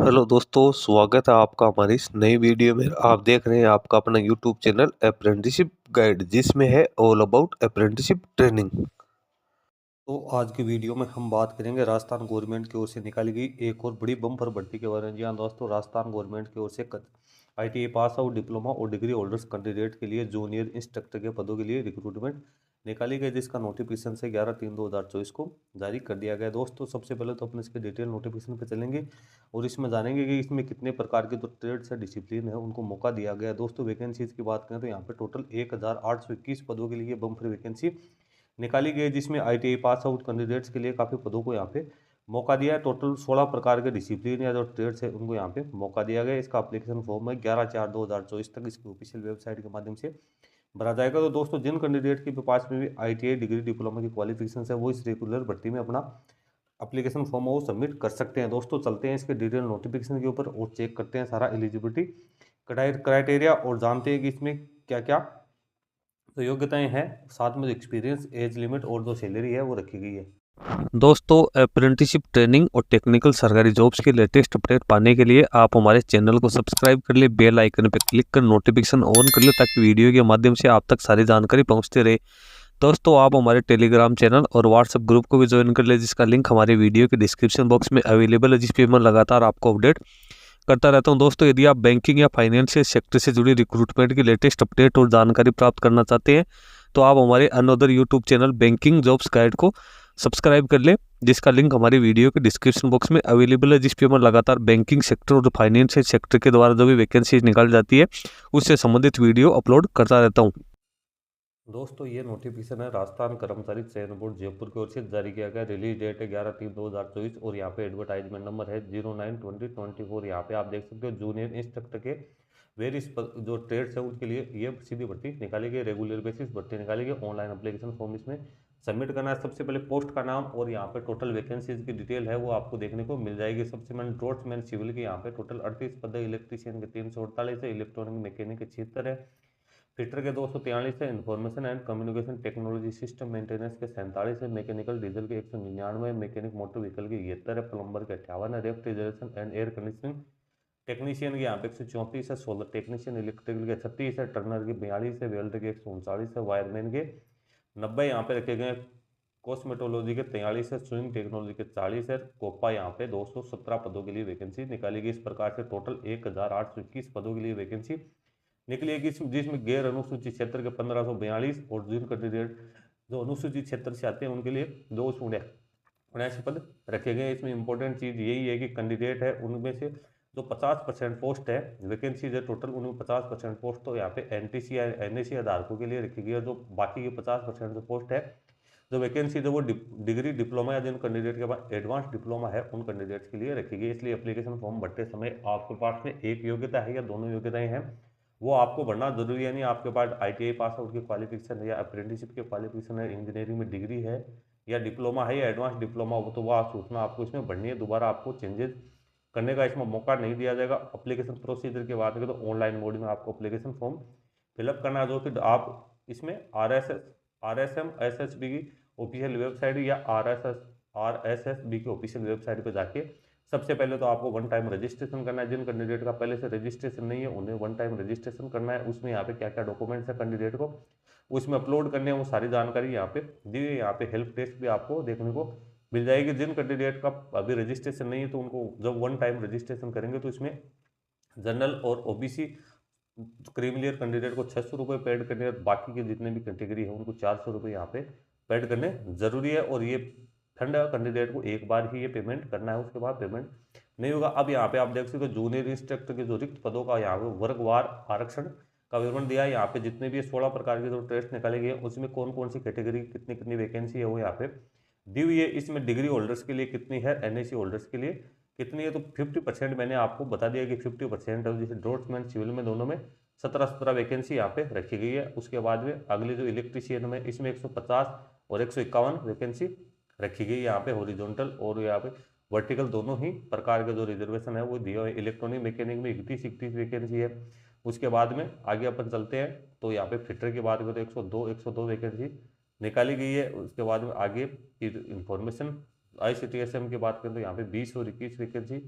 Hello दोस्तों, स्वागत है आपका हमारी इस नई वीडियो में। आप देख रहे हैं आपका अपना यूट्यूब चैनल अप्रेंटिसशिप गाइड, जिसमें है ऑल अबाउट अप्रेंटिसशिप ट्रेनिंग। तो आज की वीडियो में हम बात करेंगे राजस्थान गवर्नमेंट की ओर से निकाली गई एक और बड़ी बम्पर भर्ती के बारे में। जी हाँ दोस्तों, राजस्थान गवर्नमेंट की ओर से ITI पास आउट, डिप्लोमा और डिग्री होल्डर्स कैंडिडेट के लिए जूनियर इंस्ट्रक्टर के पदों के लिए रिक्रूटमेंट निकाली गई, जिसका नोटिफिकेशन से 11/3/2024 को जारी कर दिया गया। दोस्तों सबसे पहले तो अपने इसके डिटेल नोटिफिकेशन पे चलेंगे और इसमें जानेंगे कि इसमें कितने प्रकार के जो ट्रेड्स या डिसिप्लिन है उनको मौका दिया गया है। दोस्तों वैकेंसीज की बात करें तो यहाँ पे टोटल 1821 पदों के लिए बम्पर वैकेंसी निकाली गई है, जिसमें ITI पास आउट कैंडिडेट्स के लिए काफ़ी पदों को यहाँ पे मौका दिया है। टोटल 16 प्रकार के डिसिप्लिन या जो ट्रेड्स है उनको यहाँ पे मौका दिया गया है। इसका एप्लीकेशन फॉर्म है 11/4/2024 तक इसकी ऑफिशियल वेबसाइट के माध्यम से भरा जाएगा। तो दोस्तों जिन कैंडिडेट के पास में भी ITI डिग्री डिप्लोमा की क्वालिफिकेशन है वो इस रेगुलर भर्ती में अपना एप्लीकेशन फॉर्म वो सबमिट कर सकते हैं। दोस्तों चलते हैं इसके डिटेल नोटिफिकेशन के ऊपर और चेक करते हैं सारा एलिजिबिलिटी क्राइटेरिया और जानते हैं कि इसमें क्या क्या तो योग्यताएं हैं, साथ में एक्सपीरियंस, एज लिमिट और जो सैलरी है वो रखी गई है। दोस्तों अप्रेंटिसशिप ट्रेनिंग और टेक्निकल सरकारी जॉब्स के लेटेस्ट अपडेट पाने के लिए आप हमारे चैनल को सब्सक्राइब कर ले, बेल आइकन पर क्लिक कर नोटिफिकेशन ऑन कर ले, ताकि वीडियो के माध्यम से आप तक सारी जानकारी पहुंचते रहे। दोस्तों आप हमारे टेलीग्राम चैनल और व्हाट्सएप ग्रुप को भी ज्वाइन कर ले, जिसका लिंक हमारे वीडियो के डिस्क्रिप्शन बॉक्स में अवेलेबल है, जिस पे मैं लगातार आपको अपडेट करता रहता हूं। दोस्तों यदि आप बैंकिंग या फाइनेंशियल सेक्टर से जुड़ी रिक्रूटमेंट की लेटेस्ट अपडेट और जानकारी प्राप्त करना चाहते हैं तो आप हमारे another YouTube channel banking jobs guide को सब्सक्राइब कर ले, जिसका लिंक हमारी वीडियो के डिस्क्रिप्शन बॉक्स में अवेलेबल है, जिस पे मैं लगातार बैंकिंग सेक्टर और फाइनेंशियल सेक्टर के द्वारा जो भी वैकेंसीज निकाल जाती है उससे संबंधित वीडियो अपलोड करता रहता हूँ। दोस्तों ये नोटिफिकेशन है राजस्थान कर्मचारी चयन बोर्ड जयपुर की ओर से जारी किया गया। रिलीज डेट है 11/3/2024 और यहाँ पे एडवर्टाइजमेंट नंबर है 09/2024। यहाँ पे आप देख सकते हो जूनियर इंस्ट्रक्टर के वेरियस जो ट्रेड्स है उनके लिए ये सीधी भर्ती निकाली गई, रेगुलर बेसिस भर्ती निकाली गई। ऑनलाइन एप्लीकेशन फॉर्म इसमें सबमिट करना है। सबसे पहले पोस्ट का नाम और यहाँ पे टोटल वैकेंसीज की डिटेल है वो आपको देखने को मिल जाएगी। सबसे मैंने ड्रॉट्समैन सिविल के यहाँ पे टोटल 38 पद है, इलेक्ट्रीशियन के 348 है, इलेक्ट्रॉनिक मैकेनिक के 76 है, फिटर के 243 है, information and communication technology system maintenance के 47 है, मैकेनिकल डीजल के 199 है, मैकेनिक मोटर व्हीकल के 73 है, प्लम्बर के 58 है, refrigeration and air conditioning technician के यहाँ पे 134 है, सोलर टेक्नीशियन इलेक्ट्रिकल के 36 है, टर्नर के 42 है, वेल्डर के 139 है, वायरमैन के 90 यहाँ पे रखे गए, कॉस्मेटोलॉजी के 43 है, स्विंग टेक्नोलॉजी के 40 है, कोपा यहाँ पे 217 पदों के लिए वैकेंसी निकाली गई। इस प्रकार से टोटल 1821 पदों के लिए वैकेंसी निकली है, जिसमें गैर अनुसूचित क्षेत्र के 1542 और जिन कैंडिडेट जो अनुसूचित क्षेत्र से आते हैं उनके लिए 279 पद रखे गए। इसमें इंपॉर्टेंट चीज़ यही है कि कैंडिडेट है उनमें से जो 50% पोस्ट है वैकेंसीज है टोटल, उनमें 50% पोस्ट तो यहाँ पे NTC या NAC आधारकों के लिए रखी गई है। जो बाकी के 50% जो पोस्ट है जो वैकेंसी है वो डिग्री डिप्लोमा या जिन कैंडिडेट के पास एडवांस डिप्लोमा है उन कैंडिडेट्स के लिए रखी गई। इसलिए एप्लीकेशन फॉर्म भरते समय आपके पास में एक योग्यता है या दोनों योग्यताएं हैं वो आपको भरना जरूरी है। नहीं आपके पास ITI पास आउट की क्वालिफिकेशन है या अप्रेंटिसशिप की क्वालिफिकेशन है, इंजीनियरिंग में डिग्री है या डिप्लोमा है या एडवांस डिप्लोमा हो, तो वह सूचना आपको इसमें भरनी है। दोबारा आपको चेंजेस करने का इसमें मौका नहीं दिया जाएगा। अप्लीकेशन प्रोसीजर की बात करें तो ऑनलाइन मोड में आपको अप्लीकेशन फॉर्म फिलअप करना है, जो कि आप इसमें RSM SSB की ऑफिशियल वेबसाइट या RSSB की ऑफिशियल वेबसाइट पर जाके सबसे पहले तो आपको वन टाइम रजिस्ट्रेशन करना है। जिन कैंडिडेट का पहले से रजिस्ट्रेशन नहीं है उन्हें वन टाइम रजिस्ट्रेशन करना है। उसमें यहाँ पे क्या क्या डॉक्यूमेंट्स है कैंडिडेट को उसमें अपलोड करने हैं, वो सारी जानकारी यहाँ पे दी है। यहाँ पे हेल्प डेस्क भी आपको देखने को मिल जाएगी। जिन कैंडिडेट का अभी रजिस्ट्रेशन नहीं है तो उनको जब वन टाइम रजिस्ट्रेशन करेंगे तो इसमें जनरल और OBC क्रीमिलियर कैंडिडेट को 600 रुपये पेड करने और बाकी के जितने भी कैटेगरी है उनको 400 रुपये यहाँ पे पेड करने जरूरी है। और ये फंड कैंडिडेट को एक बार ही ये पेमेंट करना है, उसके बाद पेमेंट नहीं होगा। अब यहाँ पे आप देख सकते हो जूनियर इंस्ट्रक्टर के जो रिक्त पदों का यहाँ पे वर्गवार आरक्षण का विवरण दिया है। यहाँ पे जितने भी 16 प्रकार के जो टेस्ट निकाले गए उसमें कौन कौन सी कैटेगरी कितनी कितनी वैकेंसी है वो यहाँ पे दी हुई है। इसमें डिग्री होल्डर्स के लिए कितनी है, NAC होल्डर्स के लिए कितनी है, तो 50% मैंने आपको बता दिया कि 50% है। जैसे ड्रॉट्समैन सिविल में दोनों में 17 वैकेंसी यहाँ पे रखी गई है। उसके बाद में अगले जो इलेक्ट्रीशियन में इसमें 150 और 151 वैकेंसी रखी गई यहाँ पे हॉरिजॉन्टल और यहाँ पे वर्टिकल दोनों ही प्रकार के जो रिजर्वेशन है वो दिए हुए। इलेक्ट्रॉनिक मैकेनिक में 31 वैकेंसी है। उसके बाद में आगे अपन चलते हैं तो यहाँ पे फिटर की बात करें तो 102 वैकेंसी निकाली गई है। उसके बाद में आगे इंफॉर्मेशन ICTSM की बात करें तो यहाँ पे 20 और 21 वैकेंसी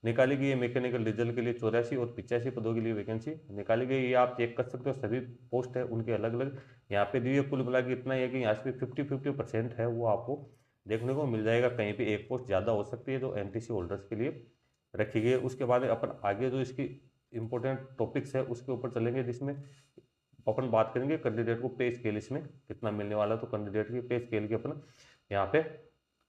निकाली गई है। मैकेनिकल डीजल के लिए 84 और 85 पदों के लिए वैकेंसी निकाली गई। ये आप चेक कर सकते हो, सभी पोस्ट है उनके अलग अलग यहाँ पे दी है। कुल मिला के इतना ही है कि यहाँ पे 50-50% है वो आपको देखने को मिल जाएगा। कहीं पे एक पोस्ट ज़्यादा हो सकती है जो एनटीसी होल्डर्स के लिए रखी गई है। उसके बाद अपन आगे जो इसकी इंपॉर्टेंट टॉपिक्स है उसके ऊपर चलेंगे, जिसमें अपन बात करेंगे कैंडिडेट को पे स्केल इसमें कितना मिलने वाला है। तो कैंडिडेट की पे स्केल की अपन यहाँ पे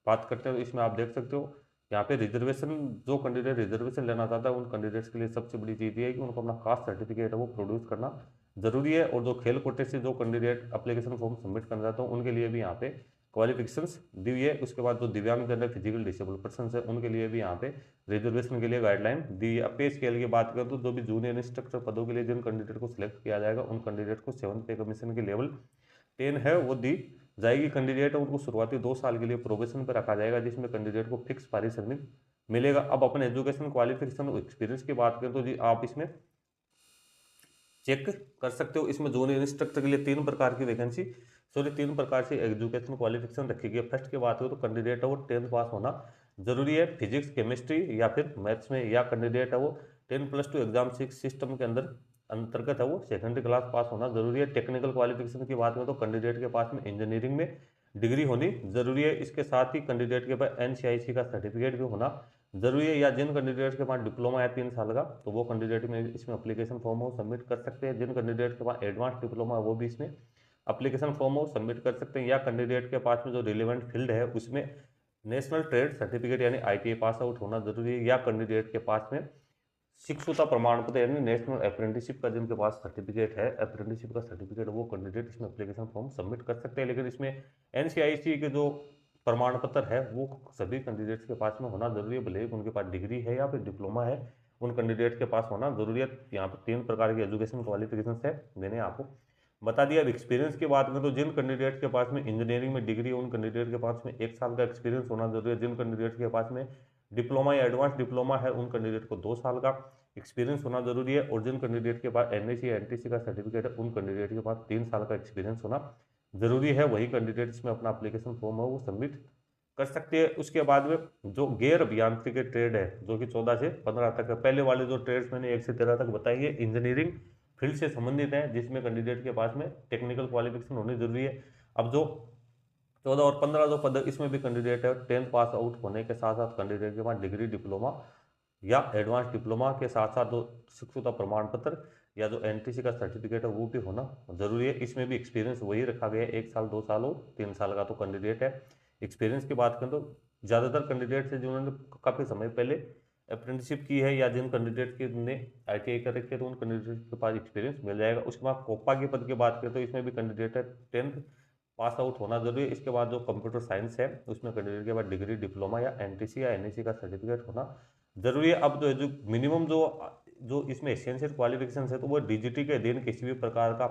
बात करते हैं। तो इसमें आप देख सकते हो यहाँ पे रिजर्वेशन, जो कैंडिडेट रिजर्वेशन लेना चाहता है उन कैंडिडेट्स के लिए सबसे बड़ी चीज़ ये है कि उनको अपना कास्ट सर्टिफिकेट है वो प्रोड्यूस करना जरूरी है। और जो खेल कोटे से जो कैंडिडेट एप्लीकेशन फॉर्म सबमिट करना चाहते हैं उनके लिए भी यहाँ पे क्वालिफिकेशंस दी हुई है। उसके बाद जो दिव्यांग जन है, फिजिकल डिसेबल पर्सन है, उनके लिए भी यहाँ पे रिजर्वेशन के लिए गाइडलाइन दी है। पे स्केल की बात करें तो जो भी जूनियर इंस्ट्रक्टर पदों के लिए जिन कैंडिडेट को सिलेक्ट किया जाएगा उन कैंडिडेट को 7th पे कमीशन की लेवल 10 है वो दी जाएगी। कैंडिडेट उनको शुरुआती 2 साल के लिए प्रोबेशन पर रखा जाएगा, जिसमें कैंडिडेट को फिक्स पारिश्रमिक मिलेगा। अब अपन एजुकेशन क्वालिफिकेशन और एक्सपीरियंस की बात करें तो जी आप इसमें चेक कर सकते हो। इसमें जूनियर इंस्ट्रक्टर के लिए 3 प्रकार की वैकेंसी, सॉरी 3 प्रकार से एजुकेशन क्वालिफिकेशन रखी गई है। फर्स्ट की बात करें तो कैंडिडेट है वो 10th पास होना जरूरी है फिजिक्स केमिस्ट्री या फिर मैथ्स में, या कैंडिडेट है वो 10+2 एग्जाम सिस्टम के अंतर्गत है वो सेकेंडरी क्लास पास होना जरूरी है। टेक्निकल क्वालिफिकेशन की बात करें तो कैंडिडेट के पास में इंजीनियरिंग में डिग्री होनी जरूरी है। इसके साथ ही कैंडिडेट के पास एनसीआईसी का सर्टिफिकेट भी होना जरूरी है। या जिन कैंडिडेट के पास डिप्लोमा है 3 साल का तो वो कैंडिडेट में इसमें अप्लीकेशन फॉर्म हो सबमिट कर सकते हैं। जिन कैंडिडेट के पास एडवांस डिप्लोमा है वो भी इसमें अप्लीकेशन फॉर्म हो सबमिट कर सकते हैं। या कैंडिडेट के पास में जो रिलेवेंट फील्ड है उसमें नेशनल ट्रेड सर्टिफिकेट यानी आईटीआई पास आउट होना जरूरी है। या कैंडिडेट के पास में शिक्षुता प्रमाण पत्र यानी नेशनल अप्रेंटिसशिप का जिनके पास सर्टिफिकेट है, अप्रेंटिसशिप का सर्टिफिकेट, वो कैंडिडेट इसमें एप्लीकेशन फॉर्म सबमिट कर सकते हैं। लेकिन इसमें एनसीआईसी के जो प्रमाण पत्र है वो सभी कैंडिडेट्स के पास में होना जरूरी है, भले ही उनके पास डिग्री है या फिर डिप्लोमा है, उन कैंडिडेट के पास होना जरूरी है। यहाँ पर 3 प्रकार की एजुकेशन क्वालिफिकेशन है, मैंने आपको बता दिया। अब एक्सपीरियंस की बात करें तो जिन कैंडिडेट के पास में इंजीनियरिंग में डिग्री है उन कैंडिडेट के पास में 1 साल का एक्सपीरियंस होना जरूरी है। जिन कैंडिडेट के पास में डिप्लोमा या एडवांस डिप्लोमा है उन कैंडिडेट को 2 साल का एक्सपीरियंस होना जरूरी है। और जिन कैंडिडेट के पास एनएसी या एनटीसी का सर्टिफिकेट है उन कैंडिडेट के पास 3 साल का एक्सपीरियंस होना जरूरी है। वही कैंडिडेट इसमें अपना एप्लीकेशन फॉर्म है वो सबमिट कर सकते हैं। उसके बाद में जो गैर अभियांत्रिक ट्रेड है जो कि 14 से 15 तक है, पहले वाले जो ट्रेड्स मैंने 1 से 13 तक बताई है इंजीनियरिंग फील्ड से संबंधित है, जिसमें कैंडिडेट के पास में टेक्निकल क्वालिफिकेशन होनी जरूरी है। अब जो 14 और 15 जो पद इसमें भी कैंडिडेट है 10th पास आउट होने के साथ साथ कैंडिडेट के पास डिग्री डिप्लोमा या एडवांस डिप्लोमा के साथ साथ जो शिक्षुता प्रमाण पत्र या जो एनटीसी का सर्टिफिकेट है वो भी होना जरूरी है। इसमें भी एक्सपीरियंस वही रखा गया है, 1 साल 2 साल और 3 साल का तो कैंडिडेट है। एक्सपीरियंस की बात करें तो ज़्यादातर कैंडिडेट है जिन्होंने काफ़ी समय पहले अप्रेंटिसशिप की है या जिन कैंडिडेट के ने आईटीआई कर रखी है तो उन कैंडिडेट के पास एक्सपीरियंस मिल जाएगा। उसके बाद कोपा के पद की बात करें तो इसमें भी कैंडिडेट है 10th पास आउट होना जरूरी है। इसके बाद जो कंप्यूटर साइंस है उसमें कैंडिडेट के बाद डिग्री डिप्लोमा या एनटीसी या एनईसी का सर्टिफिकेट होना जरूरी है। अब जो मिनिमम जो जो इसमें एसेंशियल क्वालिफिकेशन है तो वो डीजीटी के अधीन किसी भी प्रकार का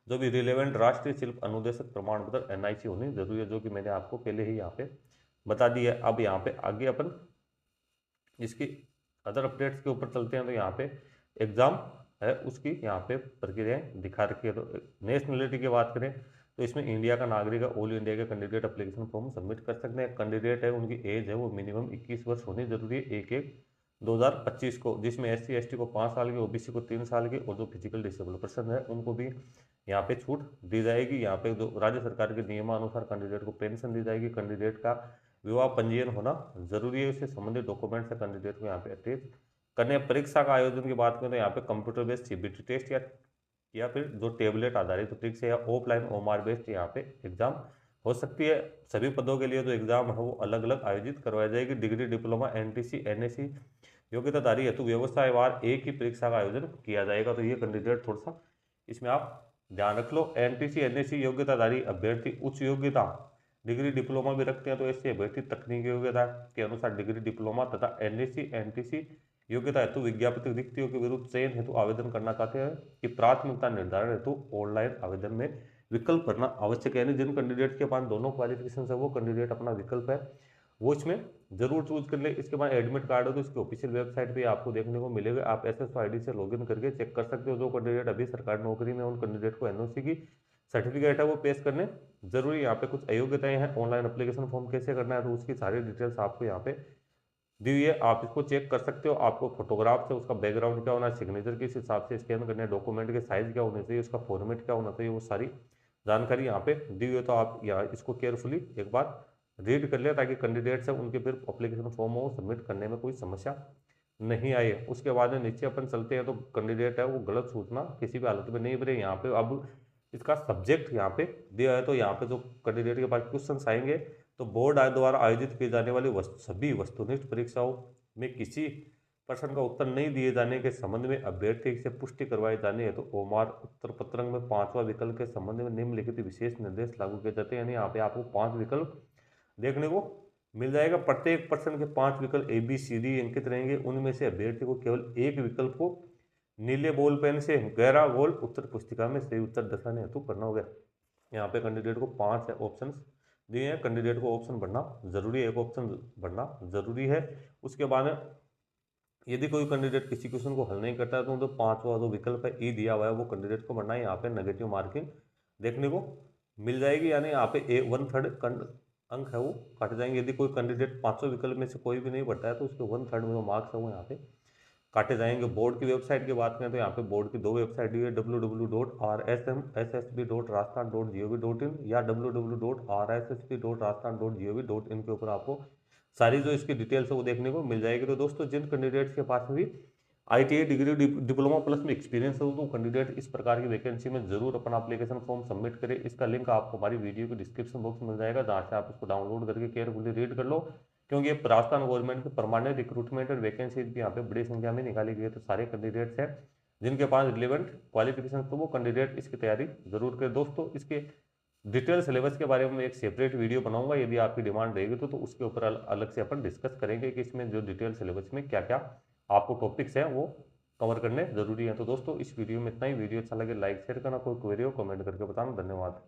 जो भी रिलेवेंट राष्ट्रीय शिल्प अनुदेशक प्रमाण पत्र एनआईसी होनी जरूरी है, जो कि मैंने आपको पहले ही यहाँ पे बता दी है। अब यहाँ पे आगे अपन इसकी अदर अपडेट्स के ऊपर चलते हैं। तो यहाँ पे एग्जाम है उसकी यहाँ पे प्रक्रियाएं दिखा रखी है। तो नेशनलिटी की बात करें तो इसमें इंडिया का नागरिक है, ऑल इंडिया के कैंडिडेट एप्लीकेशन फॉर्म सबमिट कर सकते हैं। कैंडिडेट है उनकी एज है वो मिनिमम 21 वर्ष होनी जरूरी है 1/1/2025 को, जिसमें एससी एसटी को 5 साल की, ओबीसी को 3 साल की और जो फिजिकल डिसेबल पर्सन है उनको भी यहाँ पे छूट दी जाएगी। यहाँ पे जो राज्य सरकार के नियमानुसार कैंडिडेट को पेंशन दी जाएगी। कैंडिडेट का विवाह पंजीयन होना जरूरी है, उससे संबंधित डॉक्यूमेंट्स है कैंडिडेट को यहाँ पे अटैच करने। परीक्षा का आयोजन की बात करें तो यहाँ पे कंप्यूटर बेस्ड सीबीटी टेस्ट या फिर जो टेबलेट आधारित परीक्षा या ऑफलाइन ओमार बेस्ड यहाँ पे एग्जाम हो सकती है। सभी पदों के लिए जो एग्जाम है वो अलग अलग आयोजित करवाई जाएगी। डिग्री डिप्लोमा एनटीसी एनएसी योग्यताधारी हेतु व्यवस्थावार एक ही परीक्षा का आयोजन किया जाएगा। तो ये कैंडिडेट थोड़ा सा इसमें आप ध्यान रख लो। एनटीसी एनएसी योग्यताधारी अभ्यर्थी उच्च योग्यता डिग्री डिप्लोमा भी रखते हैं तो ऐसे अभ्यर्थी तकनीकी योग्यता के अनुसार डिग्री डिप्लोमा तथा एनएसी एनटीसी योग्यता हेतु विज्ञापित रिक्तियों के विरुद्ध चयन हेतु आवेदन करना चाहते हैं कि प्राथमिकता निर्धारण हेतु ऑनलाइन आवेदन में विकल्प भरना आवश्यक है। यानी जिन कैंडिडेट के पास दोनों क्वालिफिकेशन है वो कैंडिडेट अपना विकल्प है वो इसमें जरूर चूज कर ले। इसके बाद एडमिट कार्ड हो तो इसकी ऑफिशियल वेबसाइट पे आपको देखने को मिलेगा। आप एसएसओ आईडी से लॉगिन करके चेक कर सकते हो। जो कैंडिडेट अभी सरकारी नौकरी में उन कैंडिडेट को एनओसी की सर्टिफिकेट है वो पेश करने जरूरी। यहाँ पे कुछ अयोग्यताएं हैं, ऑनलाइन एप्लीकेशन फॉर्म कैसे करना है तो उसकी सारी डिटेल्स आपको यहाँ पे दी हुई है, आप इसको चेक कर सकते हो। आपको फोटोग्राफ से उसका बैकग्राउंड क्या होना है, सिग्नेचर किस हिसाब से स्कैन करने, डॉक्यूमेंट के साइज क्या होने चाहिए, उसका फॉर्मेट क्या होना चाहिए, वो सारी जानकारी यहाँ पे दी हुई है। तो आप यहाँ इसको केयरफुली एक बार रीड कर लें, ताकि कैंडिडेट्स है उनके फिर अप्लीकेशन फॉर्म हो सबमिट करने में कोई समस्या नहीं आए। उसके बाद में नीचे अपन चलते हैं, तो कैंडिडेट है वो गलत सूचना किसी भी हालत में नहीं भरे। यहाँ पे अब इसका सब्जेक्ट यहाँ पे दिया है, तो यहाँ पे जो कैंडिडेट के पास क्वेश्चन आएंगे, तो बोर्ड द्वारा आयोजित की जाने वाली सभी वस्तुनिष्ठ परीक्षाओं में किसी प्रश्न का उत्तर नहीं दिए जाने के संबंध में अभ्यर्थी से पुष्टि करवाई जानी है, तो ओमार उत्तर पत्रक में 5वां विकल्प के संबंध में निम्नलिखित विशेष निर्देश लागू किए जाते हैं। यानी यहाँ पे आपको 5 विकल्प देखने को मिल जाएगा। प्रत्येक प्रश्न के 5 विकल्प ए बी सी डी अंकित रहेंगे। उनमें से अभ्यर्थी को केवल एक विकल्प को नीले बॉल पेन से गहरा गोल उत्तर पुस्तिका में सही उत्तर दर्शाने हेतु करना होगा। यहाँ पे कैंडिडेट को 5 ऑप्शन दिए हैं, कैंडिडेट को ऑप्शन भरना जरूरी है, एक ऑप्शन भरना जरूरी है। उसके बाद यदि कोई कैंडिडेट किसी क्वेश्चन को हल नहीं करता है, तो 5वां जो विकल्प है ई दिया हुआ है वो कैंडिडेट को भरना है। यहाँ पे नेगेटिव मार्किंग देखने को मिल जाएगी, यानी यहाँ पे 1/3 अंक है वो काटे जाएंगे। यदि कोई कैंडिडेट 500 विकल्प में से कोई भी नहीं भरता है, तो उसके 1/3 में जो मार्क्स है वो यहाँ पे काटे जाएंगे। बोर्ड की वेबसाइट की बात करें, तो यहाँ पे बोर्ड की 2 वेबसाइट दी है, www.rsmssb.rajasthan.gov.in या www.rssb.rajasthan.gov.in के ऊपर आपको सारी जो इसकी डिटेल्स है वो देखने को मिल जाएगी। तो दोस्तों, जिन कैंडिडेट्स के पास भी ITI डिग्री डिप्लोमा प्लस में एक्सपीरियंस हो, तो कैंडिडेट इस प्रकार की वैकेंसी में जरूर अपना एप्लीकेशन फॉर्म सबमिट करें। इसका लिंक आपको हमारी वीडियो के डिस्क्रिप्शन बॉक्स में मिल जाएगा, जहाँ से आप इसको डाउनलोड करके केयरफुली रीड कर लो, क्योंकि ये राजस्थान गवर्नमेंट की परमानेंट रिक्रूटमेंट और वैकेंसी भी यहाँ पे बड़ी संख्या में निकाली गई है। तो सारे कैंडिडेट्स हैं जिनके पास रिलेवेंट क्वालिफिकेशन, तो वो कैंडिडेट इसकी तैयारी जरूर करें। दोस्तों, इसके डिटेल सिलेबस के बारे में एक सेपरेट वीडियो बनाऊंगा, यदि आपकी डिमांड रहेगी तो उसके ऊपर अलग से अपन डिस्कस करेंगे कि इसमें जो डिटेल सिलेबस में क्या क्या आपको टॉपिक्स हैं वो कवर करने जरूरी है। तो दोस्तों, इस वीडियो में इतना ही। वीडियो अच्छा लगे लाइक शेयर करना, कोई क्वेरी हो कमेंट करके बताना। धन्यवाद।